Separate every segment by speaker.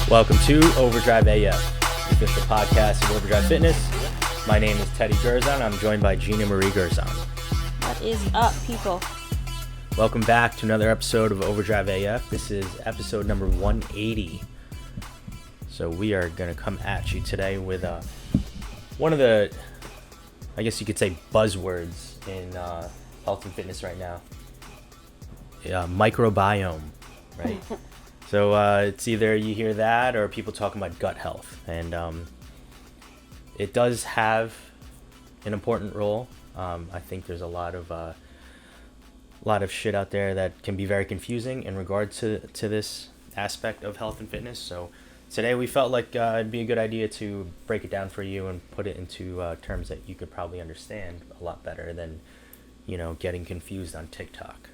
Speaker 1: Welcome to Overdrive AF, the official podcast of Overdrive Fitness. My name is Teddy Gerzon. I'm joined by Gina Marie Gerzon.
Speaker 2: What is up, people?
Speaker 1: Welcome back to another episode of Overdrive AF. This is episode number 180. So we are going to come at you today with one of the, I guess you could say, buzzwords in health and fitness right now. Microbiome, right? So it's either you hear that or people talking about gut health. And it does have an important role. I think there's a lot of shit out there that can be very confusing in regard to this aspect of health and fitness. So today we felt like it'd be a good idea to break it down for you and put it into terms that you could probably understand a lot better than, getting confused on TikTok.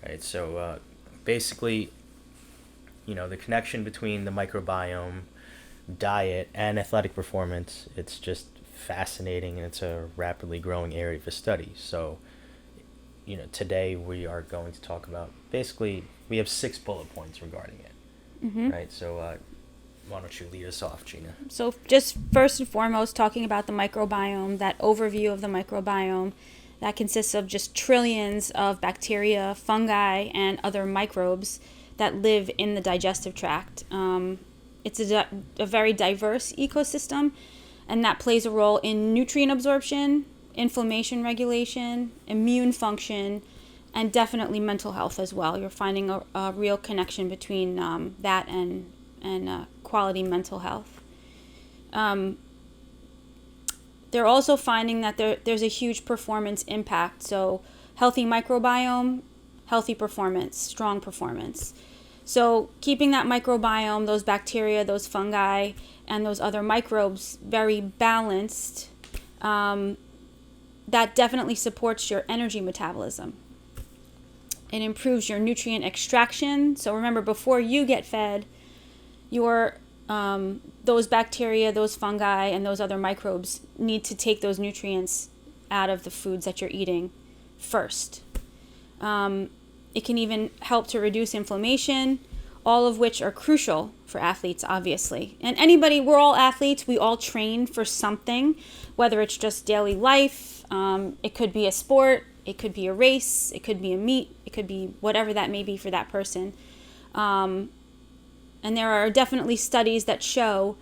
Speaker 1: Right? So basically, the connection between the microbiome, diet, and athletic performance, it's just fascinating, and it's a rapidly growing area for study. So, today we are going to talk about, basically, we have 6 bullet points regarding it, right? So why don't you lead us off, Gina?
Speaker 2: So just first and foremost, talking about the microbiome, that overview of the microbiome, that consists of just trillions of bacteria, fungi, and other microbes that live in the digestive tract. It's a very diverse ecosystem, and that plays a role in nutrient absorption, inflammation regulation, immune function, and definitely mental health as well. You're finding a real connection between that and quality mental health. They're also finding that there's a huge performance impact. So healthy microbiome, healthy performance, strong performance. So keeping that microbiome, those bacteria, those fungi, and those other microbes very balanced, that definitely supports your energy metabolism. It improves your nutrient extraction. So remember, before you get fed, your those bacteria, those fungi, and those other microbes need to take those nutrients out of the foods that you're eating first. It can even help to reduce inflammation, all of which are crucial for athletes, obviously. And we're all athletes. We all train for something, whether it's just daily life. It could be a sport. It could be a race. It could be a meet. It could be whatever that may be for that person. And there are definitely studies that show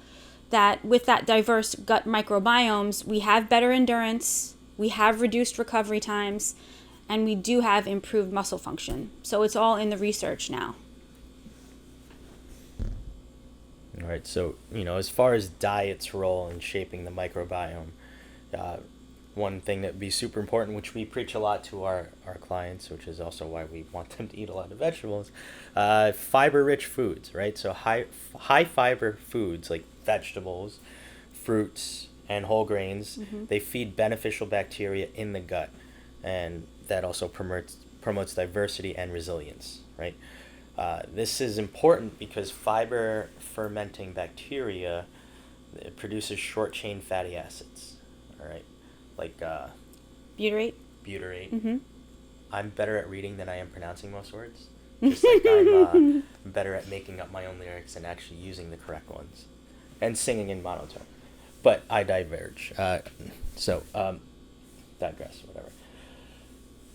Speaker 2: that with that diverse gut microbiomes, we have better endurance, we have reduced recovery times, and we do have improved muscle function. So it's all in the research now.
Speaker 1: All right, so, as far as diet's role in shaping the microbiome, one thing that would be super important, which we preach a lot to our clients, which is also why we want them to eat a lot of vegetables, fiber-rich foods, right? So high fiber foods like vegetables, fruits, and whole grains, they feed beneficial bacteria in the gut, and that also promotes diversity and resilience, right? This is important because fiber fermenting bacteria, it produces short-chain fatty acids, all right? Like
Speaker 2: butyrate.
Speaker 1: Mm-hmm. I'm better at reading than I am pronouncing most words. Just like I'm better at making up my own lyrics and actually using the correct ones and singing in monotone. But I diverge. Digress, whatever.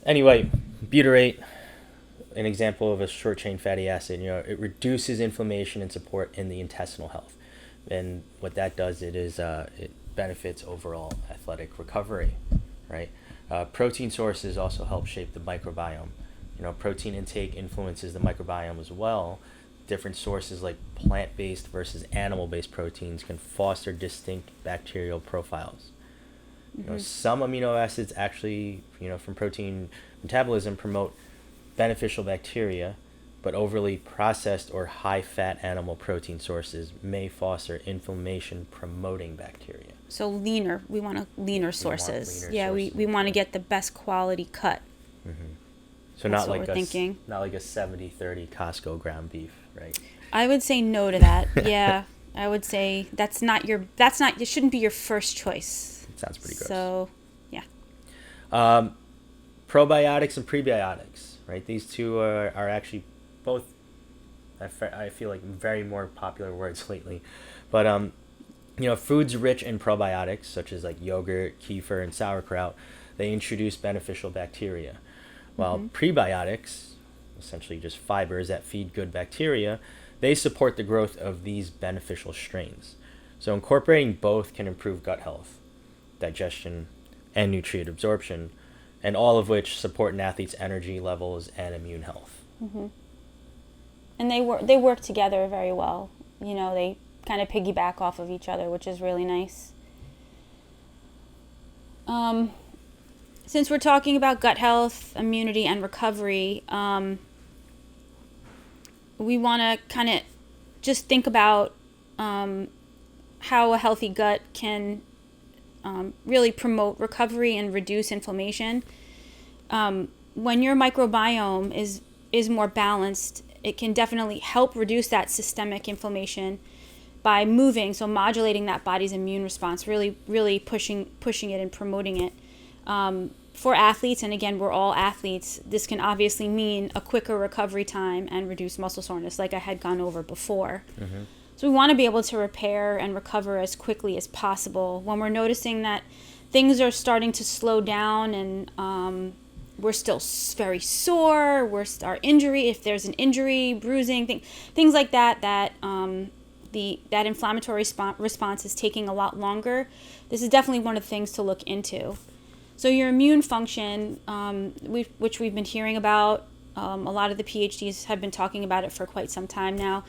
Speaker 1: Anyway, butyrate, an example of a short-chain fatty acid, it reduces inflammation and support in the intestinal health. And what that does, it benefits overall athletic recovery, right? Protein sources also help shape the microbiome. Protein intake influences the microbiome as well. Different sources like plant-based versus animal-based proteins can foster distinct bacterial profiles. Some amino acids actually, from protein metabolism promote beneficial bacteria, but overly processed or high-fat animal protein sources may foster inflammation-promoting bacteria.
Speaker 2: So leaner. We want leaner sources. We want to get the best quality cut.
Speaker 1: So
Speaker 2: That's
Speaker 1: not like
Speaker 2: not
Speaker 1: like a 70-30 Costco ground beef, right?
Speaker 2: I would say no to that. Yeah, I would say it shouldn't be your first choice.
Speaker 1: It sounds pretty gross.
Speaker 2: So, yeah.
Speaker 1: Probiotics and prebiotics, right? These two are actually both I feel like very more popular words lately. But foods rich in probiotics, such as like yogurt, kefir, and sauerkraut, they introduce beneficial bacteria. While prebiotics, essentially just fibers that feed good bacteria, they support the growth of these beneficial strains. So incorporating both can improve gut health, digestion, and nutrient absorption, and all of which support an athlete's energy levels and immune health.
Speaker 2: And they work together very well. They kind of piggyback off of each other, which is really nice. Since we're talking about gut health, immunity, and recovery, we want to kind of just think about how a healthy gut can really promote recovery and reduce inflammation. When your microbiome is more balanced, it can definitely help reduce that systemic inflammation by moving, so modulating that body's immune response, really pushing it and promoting it. For athletes, and again, we're all athletes, this can obviously mean a quicker recovery time and reduce muscle soreness, like I had gone over before. So we want to be able to repair and recover as quickly as possible. When we're noticing that things are starting to slow down and we're still very sore, our injury, if there's an injury, bruising, things like that, that inflammatory response is taking a lot longer, this is definitely one of the things to look into. So your immune function, which we've been hearing about, a lot of the PhDs have been talking about it for quite some time now.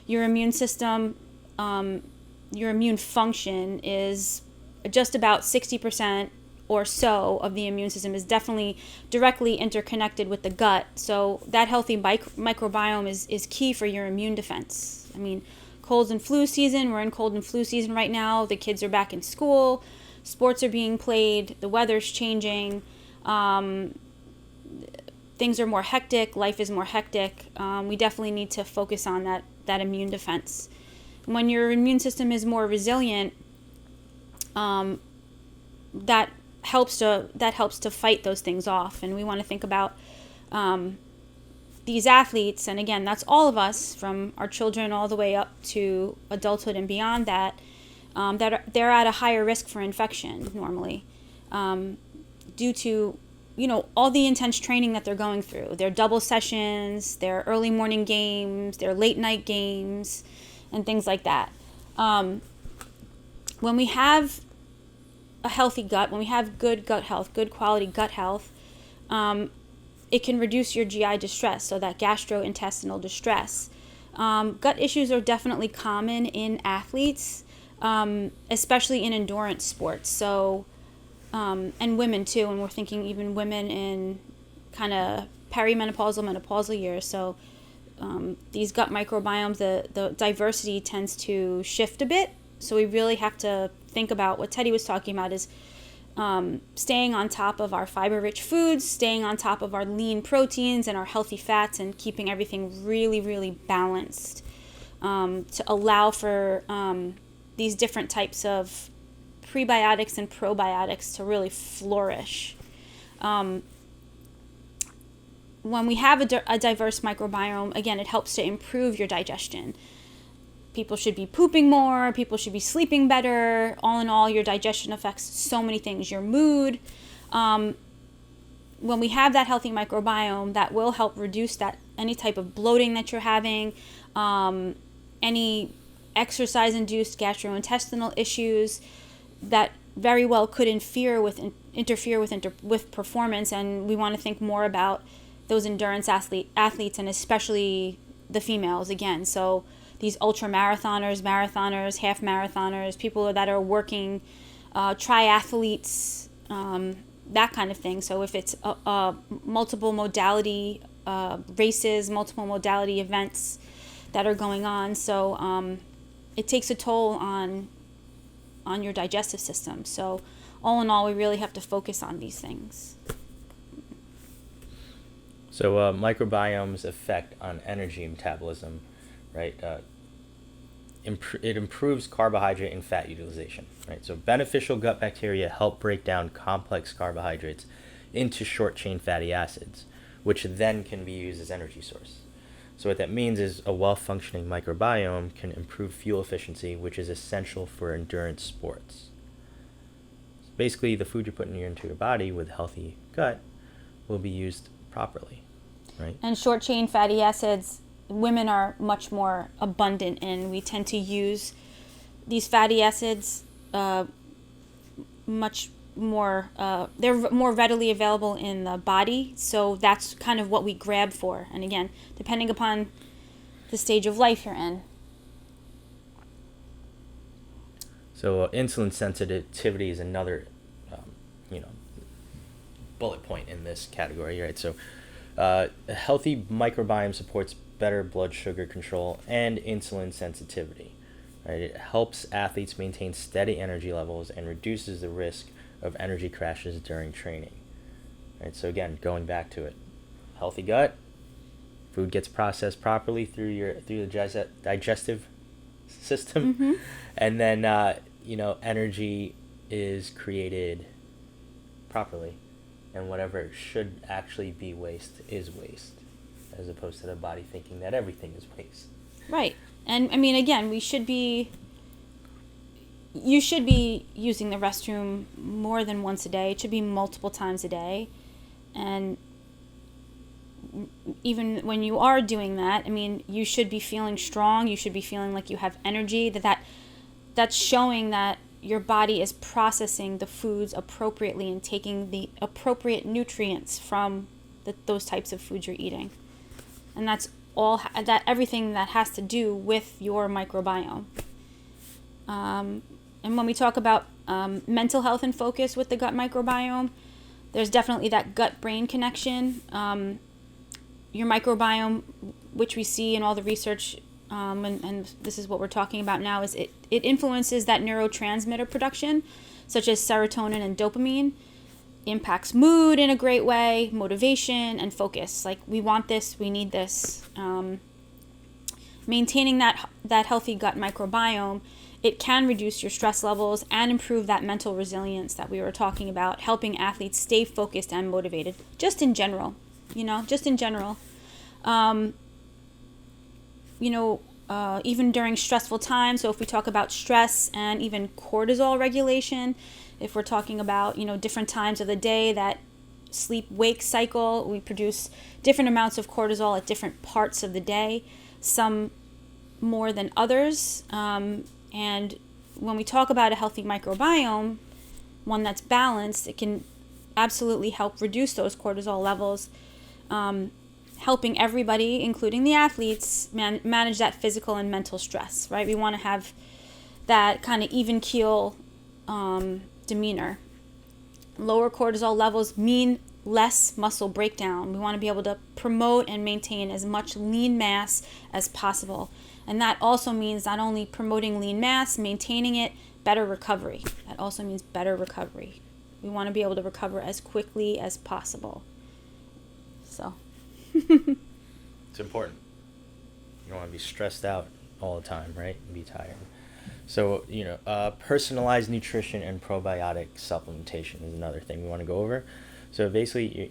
Speaker 2: Your immune system, your immune function is just about 60% or so of the immune system is definitely directly interconnected with the gut. So that healthy microbiome is key for your immune defense. I mean, colds and flu season, we're in cold and flu season right now. The kids are back in school. Sports are being played. The weather's changing. Things are more hectic. Life is more hectic. We definitely need to focus on that immune defense. When your immune system is more resilient, that helps to fight those things off. And we want to think about these athletes, and again, that's all of us, from our children all the way up to adulthood and beyond that, they're at a higher risk for infection normally, due to all the intense training that they're going through, their double sessions, their early morning games, their late night games, and things like that. When we have a healthy gut, when we have good gut health, good quality gut health, it can reduce your GI distress, so that gastrointestinal distress. Gut issues are definitely common in athletes, especially in endurance sports. So, and women too, and we're thinking even women in kind of perimenopausal, menopausal years. So these gut microbiomes, the diversity tends to shift a bit. So we really have to think about what Teddy was talking about, is staying on top of our fiber-rich foods, staying on top of our lean proteins and our healthy fats, and keeping everything really, really balanced to allow for these different types of prebiotics and probiotics to really flourish. When we have a diverse microbiome, again, it helps to improve your digestion. People should be pooping more, people should be sleeping better. All in all, your digestion affects so many things, your mood. When we have that healthy microbiome, that will help reduce any type of bloating that you're having, any exercise-induced gastrointestinal issues that very well could interfere with performance. And we want to think more about those endurance athletes, and especially the females again. So these ultra marathoners, half marathoners, people that are working, triathletes, that kind of thing. So if it's multiple modality races, multiple modality events that are going on, so it takes a toll on your digestive system. So all in all, we really have to focus on these things.
Speaker 1: So microbiome's effect on energy metabolism, right? It improves carbohydrate and fat utilization, right? So beneficial gut bacteria help break down complex carbohydrates into short-chain fatty acids, which then can be used as energy source. So what that means is a well-functioning microbiome can improve fuel efficiency, which is essential for endurance sports. Basically, the food you're putting into your body with a healthy gut will be used properly, right?
Speaker 2: And short chain fatty acids, women are much more abundant in. We tend to use these fatty acids much more, they're more readily available in the body. So that's kind of what we grab for. And again, depending upon the stage of life you're in.
Speaker 1: So insulin sensitivity is another, bullet point in this category, right? So a healthy microbiome supports better blood sugar control and insulin sensitivity, right? It helps athletes maintain steady energy levels and reduces the risk of energy crashes during training, right? So again, going back to it, healthy gut, food gets processed properly through the digestive system, and then energy is created properly, and whatever should actually be waste is waste, as opposed to the body thinking that everything is waste.
Speaker 2: Right. And I mean, again, you should be using the restroom more than once a day. It should be multiple times a day. And even when you are doing that, I mean, you should be feeling strong. You should be feeling like you have energy. That's showing that your body is processing the foods appropriately and taking the appropriate nutrients from those types of foods you're eating. And that's everything that has to do with your microbiome. And when we talk about mental health and focus with the gut microbiome, there's definitely that gut-brain connection. Your microbiome, which we see in all the research, and this is what we're talking about now, is it influences that neurotransmitter production, such as serotonin and dopamine, impacts mood in a great way, motivation, and focus. Like, we want this, we need this. Maintaining that healthy gut microbiome, it can reduce your stress levels and improve that mental resilience that we were talking about, helping athletes stay focused and motivated, just in general. Even during stressful times. So if we talk about stress and even cortisol regulation, if we're talking about, different times of the day, that sleep-wake cycle, we produce different amounts of cortisol at different parts of the day, some more than others. And when we talk about a healthy microbiome, one that's balanced, it can absolutely help reduce those cortisol levels, helping everybody, including the athletes, manage that physical and mental stress, right? We want to have that kind of even keel demeanor. Lower cortisol levels mean less muscle breakdown. We want to be able to promote and maintain as much lean mass as possible. And that also means not only promoting lean mass, maintaining it, better recovery. That also means better recovery. We want to be able to recover as quickly as possible. So...
Speaker 1: It's important. You don't want to be stressed out all the time, right? And be tired. So, personalized nutrition and probiotic supplementation is another thing we want to go over. So basically,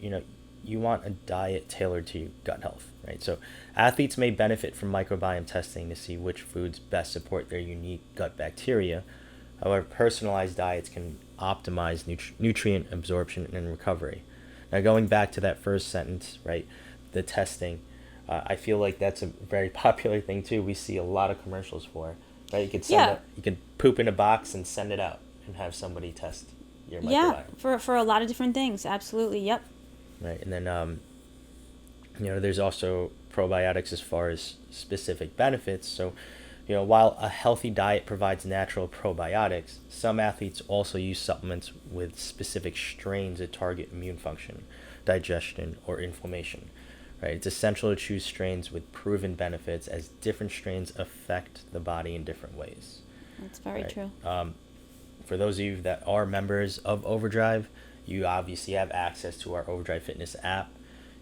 Speaker 1: you want a diet tailored to your gut health, right? So athletes may benefit from microbiome testing to see which foods best support their unique gut bacteria. However, personalized diets can optimize nutrient absorption and recovery. Now, going back to that first sentence, right? The testing, I feel like that's a very popular thing too. We see a lot of commercials for, right? You could you could poop in a box and send it out and have somebody test your microbiome.
Speaker 2: Yeah, for a lot of different things, absolutely. Yep.
Speaker 1: Right, and then there's also probiotics as far as specific benefits. So, while a healthy diet provides natural probiotics, some athletes also use supplements with specific strains that target immune function, digestion, or inflammation. Right, it's essential to choose strains with proven benefits, as different strains affect the body in different ways.
Speaker 2: That's very true.
Speaker 1: For those of you that are members of Overdrive, you obviously have access to our Overdrive Fitness app.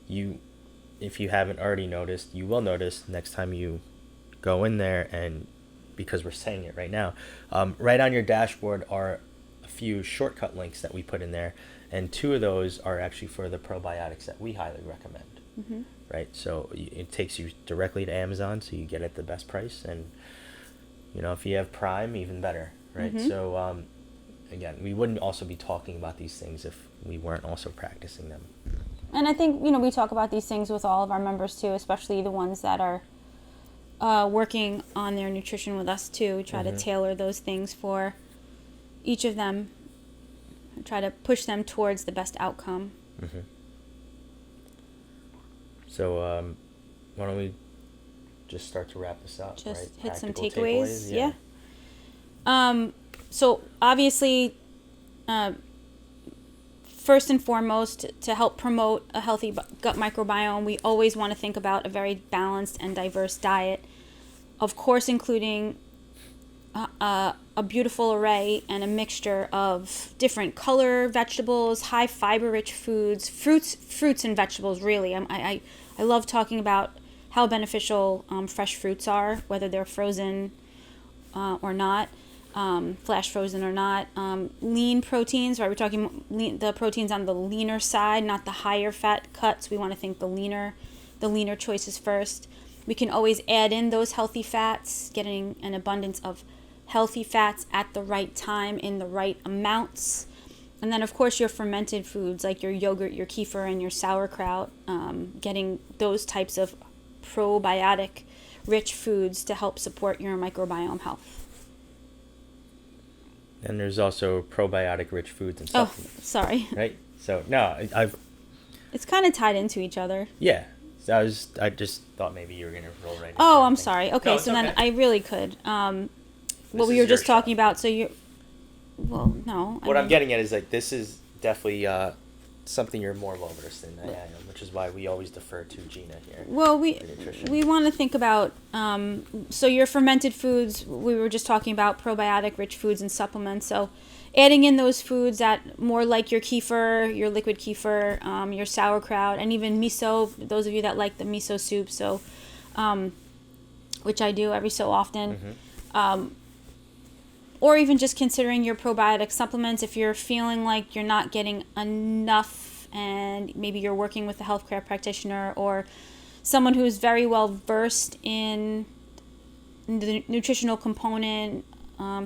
Speaker 1: If you haven't already noticed, you will notice next time you go in there, and because we're saying it right now, right on your dashboard are a few shortcut links that we put in there, and 2 of those are actually for the probiotics that we highly recommend. right? So it takes you directly to Amazon, so you get it at the best price, and if you have Prime, even better, right? So again, we wouldn't also be talking about these things if we weren't also practicing them.
Speaker 2: And I think we talk about these things with all of our members too, especially the ones that are working on their nutrition with us too. We try to tailor those things for each of them and try to push them towards the best outcome.
Speaker 1: So why don't we just start to wrap this up?
Speaker 2: Just
Speaker 1: right?
Speaker 2: hit
Speaker 1: Practical
Speaker 2: some takeaways.
Speaker 1: Yeah.
Speaker 2: So obviously, first and foremost, to help promote a healthy gut microbiome, we always want to think about a very balanced and diverse diet. Of course, including a beautiful array and a mixture of different color vegetables, high fiber rich foods, fruits and vegetables. Really, I love talking about how beneficial fresh fruits are, whether they're frozen or not, flash frozen or not. Lean proteins, right? We're talking the proteins on the leaner side, not the higher fat cuts. We want to think the leaner choices first. We can always add in those healthy fats, getting an abundance of healthy fats at the right time in the right amounts. And then, of course, your fermented foods like your yogurt, your kefir, and your sauerkraut, getting those types of probiotic-rich foods to help support your microbiome health.
Speaker 1: And there's also probiotic-rich foods and supplements.
Speaker 2: Oh, sorry.
Speaker 1: Right? So, no,
Speaker 2: It's kind of tied into each other.
Speaker 1: Yeah. I just thought maybe you were going to roll right into
Speaker 2: Oh, I'm
Speaker 1: anything.
Speaker 2: sorry. Okay,
Speaker 1: No,
Speaker 2: so
Speaker 1: okay.
Speaker 2: then I really could. What we
Speaker 1: is
Speaker 2: were just
Speaker 1: your
Speaker 2: talking
Speaker 1: show.
Speaker 2: about, so you... Well, no.
Speaker 1: What I'm getting at is, like, this is definitely something you're more well-versed in than I am, which is why we always defer to Gina here.
Speaker 2: Well, we
Speaker 1: for nutrition.
Speaker 2: want to think about, so your fermented foods, we were just talking about probiotic-rich foods and supplements, so adding in those foods that more like your kefir, your liquid kefir, your sauerkraut, and even miso, those of you that like the miso soup, so, which I do every so often, or even just considering your probiotic supplements if you're feeling like you're not getting enough and maybe you're working with a healthcare practitioner or someone who's very well versed in the nutritional component,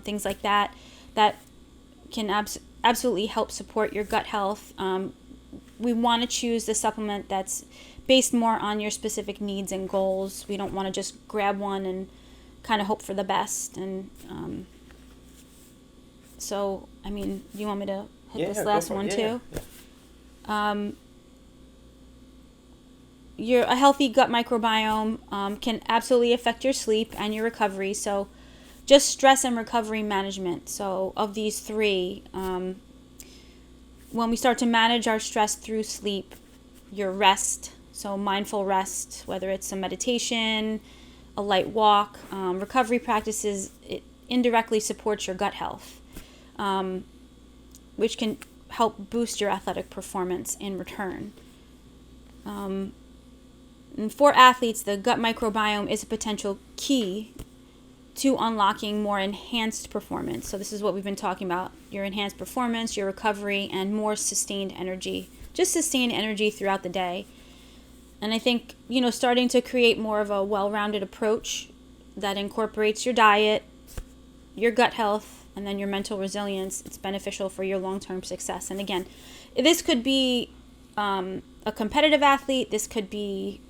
Speaker 2: things like that can absolutely help support your gut health. We want to choose the supplement that's based more on your specific needs and goals. We don't want to just grab one and kind of hope for the best. And so, I mean, do you want me to hit this last one too? Yeah. A healthy gut microbiome can absolutely affect your sleep and your recovery. So just stress and recovery management. So of these three, when we start to manage our stress through sleep, your rest, so mindful rest, whether it's a meditation, a light walk, recovery practices, it indirectly supports your gut health, which can help boost your athletic performance in return. And for athletes, the gut microbiome is a potential key to unlocking more enhanced performance. So this is what we've been talking about, your enhanced performance, your recovery, and more sustained energy. Just sustained energy throughout the day. And I think, starting to create more of a well-rounded approach that incorporates your diet, your gut health, and then your mental resilience, it's beneficial for your long-term success. And again, this could be a competitive athlete, this could be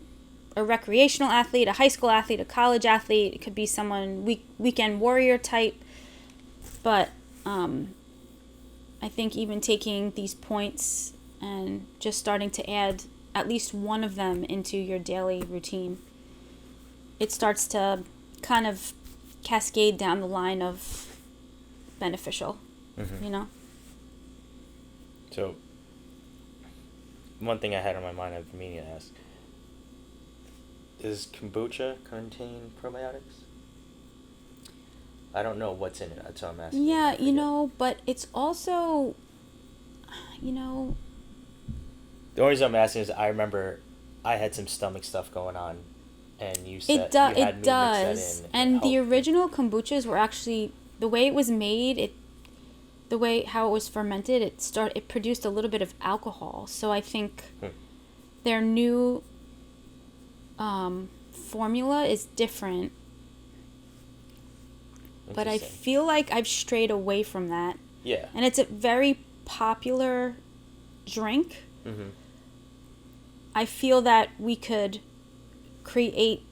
Speaker 2: a recreational athlete, a high school athlete, a college athlete. It could be someone weekend warrior type. But I think even taking these points and just starting to add at least one of them into your daily routine, it starts to kind of cascade down the line of beneficial,
Speaker 1: So, one thing I had on my mind I've been meaning to ask. Does kombucha contain probiotics? I don't know what's in it. That's what I'm asking.
Speaker 2: Yeah, but it's also,
Speaker 1: The only reason I'm asking is I remember I had some stomach stuff going on, and you said
Speaker 2: it does. And the original kombuchas were actually, the way it was made, the way how it was fermented, it produced a little bit of alcohol. So I think their new formula is different. But I feel like I've strayed away from that.
Speaker 1: Yeah.
Speaker 2: And it's a very popular drink.
Speaker 1: Mm-hmm.
Speaker 2: I feel that we could create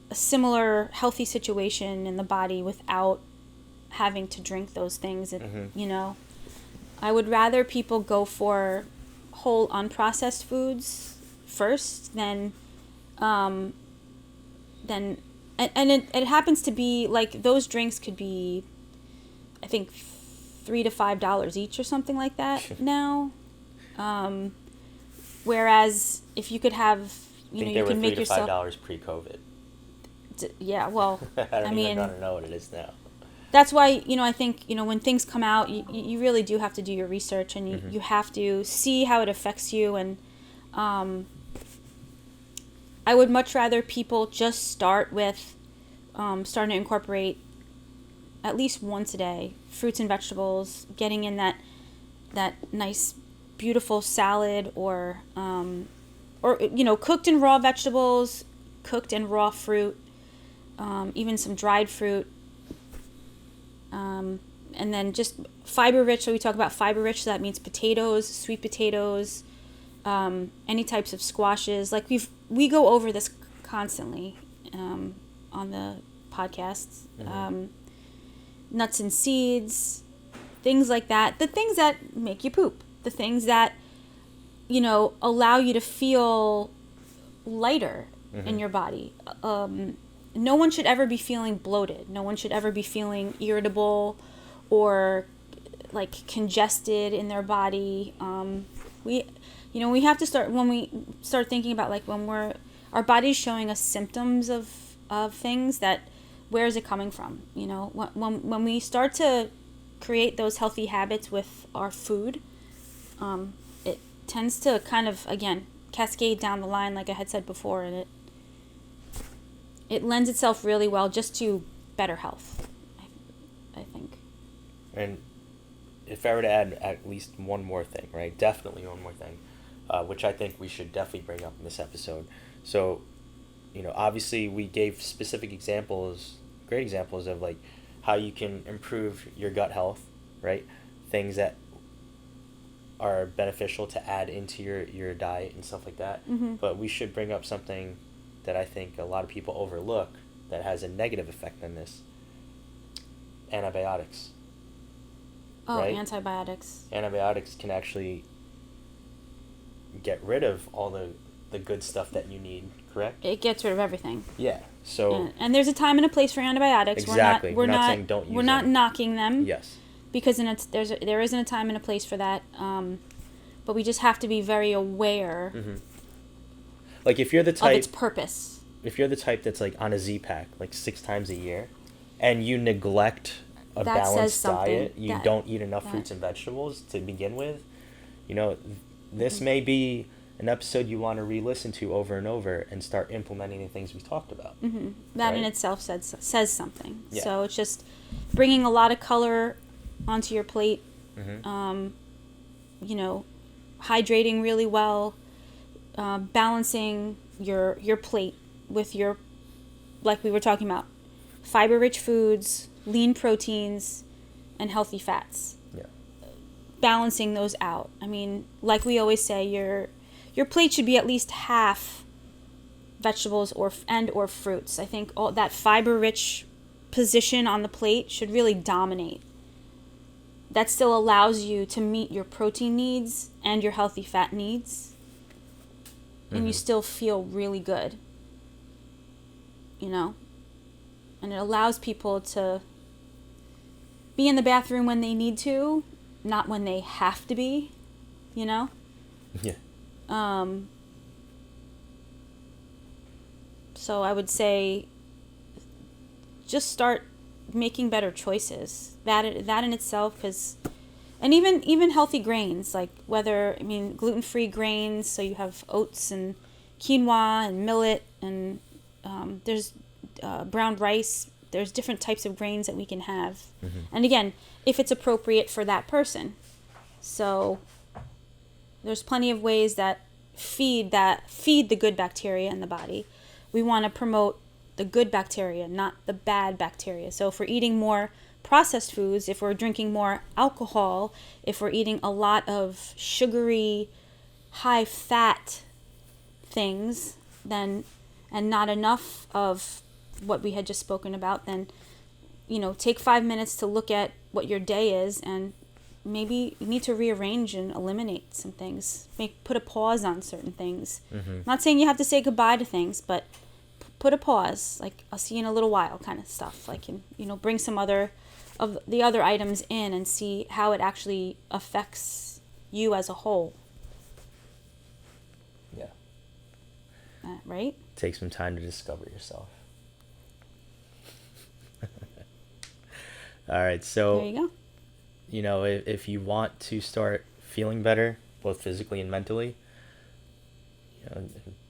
Speaker 2: a similar healthy situation in the body without having to drink those things. You know, I would rather people go for whole unprocessed foods first than and it happens to be like those drinks could be, I think, $3 to $5 each or something like that now. Whereas if you could have, you can make yourself
Speaker 1: $3 to $5 pre-COVID.
Speaker 2: Yeah, well,
Speaker 1: I don't know what it is now.
Speaker 2: That's why, I think, when things come out, you really do have to do your research, and you have to see how it affects you. And I would much rather people just start with starting to incorporate at least once a day fruits and vegetables, getting in that nice, beautiful salad, or cooked and raw vegetables, cooked and raw fruit, even some dried fruit. And then just fiber rich. So we talk about fiber rich. So that means potatoes, sweet potatoes, any types of squashes. Like we go over this constantly on the podcasts. Nuts and seeds, things like that. The things that make you poop. The things that allow you to feel lighter in your body. No one should ever be feeling bloated. No one should ever be feeling irritable or like congested in their body. We have to start, when we start thinking about like when our body's showing us symptoms of things, that where is it coming from? When we start to create those healthy habits with our food, it tends to kind of, again, cascade down the line, like I had said before, and it lends itself really well just to better health, I think.
Speaker 1: And if I were to add at least one more thing, right? Definitely one more thing, which I think we should definitely bring up in this episode. So, obviously we gave specific examples, great examples of like how you can improve your gut health, right? Things that are beneficial to add into your diet and stuff like that. But we should bring up something that I think a lot of people overlook that has a negative effect on this. Antibiotics.
Speaker 2: Oh,
Speaker 1: right?
Speaker 2: Antibiotics.
Speaker 1: Antibiotics can actually get rid of all the good stuff that you need, correct?
Speaker 2: It gets rid of everything.
Speaker 1: Yeah. So
Speaker 2: and there's a time and a place for antibiotics.
Speaker 1: Exactly. We're not saying don't use them.
Speaker 2: We're not knocking them.
Speaker 1: Yes.
Speaker 2: Because there isn't a time and a place for that. But we just have to be very aware.
Speaker 1: Like if you're the type
Speaker 2: of its purpose.
Speaker 1: If you're the type that's like on a Z-Pack like 6 times a year, and you neglect a balanced diet, you don't eat enough fruits and vegetables to begin with, this may be an episode you want to re-listen to over and over and start implementing the things we talked about.
Speaker 2: That in itself says something.
Speaker 1: Yeah.
Speaker 2: So it's just bringing a lot of color onto your plate, hydrating really well, balancing your plate with your, like we were talking about, fiber-rich foods, lean proteins, and healthy fats.
Speaker 1: Yeah.
Speaker 2: Balancing those out. I mean, like we always say, your plate should be at least half vegetables or fruits. I think all that fiber-rich position on the plate should really dominate. That still allows you to meet your protein needs and your healthy fat needs. And you still feel really good. And it allows people to be in the bathroom when they need to, not when they have to be,
Speaker 1: Yeah.
Speaker 2: So I would say just start making better choices. That in itself, because, and even healthy grains, like gluten-free grains. So you have oats and quinoa and millet, and there's brown rice. There's different types of grains that we can have, and again, if it's appropriate for that person. So there's plenty of ways that feed the good bacteria in the body. We want to promote the good bacteria, not the bad bacteria. So if we're eating more processed foods, if we're drinking more alcohol, if we're eating a lot of sugary, high fat things, then and not enough of what we had just spoken about, then take 5 minutes to look at what your day is, and maybe you need to rearrange and eliminate some things. Put a pause on certain things. I'm not saying you have to say goodbye to things, but put a pause, like I'll see you in a little while kind of stuff. Like, bring some other of the other items in and see how it actually affects you as a whole.
Speaker 1: Yeah.
Speaker 2: Right?
Speaker 1: Take some time to discover yourself. All right, so
Speaker 2: there you go.
Speaker 1: If you want to start feeling better, both physically and mentally,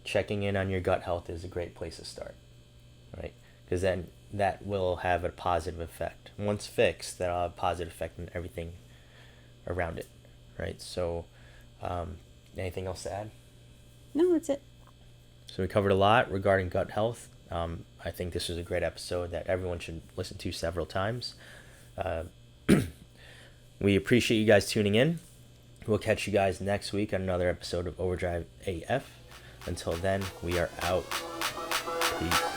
Speaker 1: checking in on your gut health is a great place to start, right? Because then that will have a positive effect. Once fixed, that'll have a positive effect on everything around it, right? So, anything else to add?
Speaker 2: No, that's it.
Speaker 1: So we covered a lot regarding gut health. I think this was a great episode that everyone should listen to several times. We appreciate you guys tuning in. We'll catch you guys next week on another episode of Overdrive AF. Until then, we are out. Peace.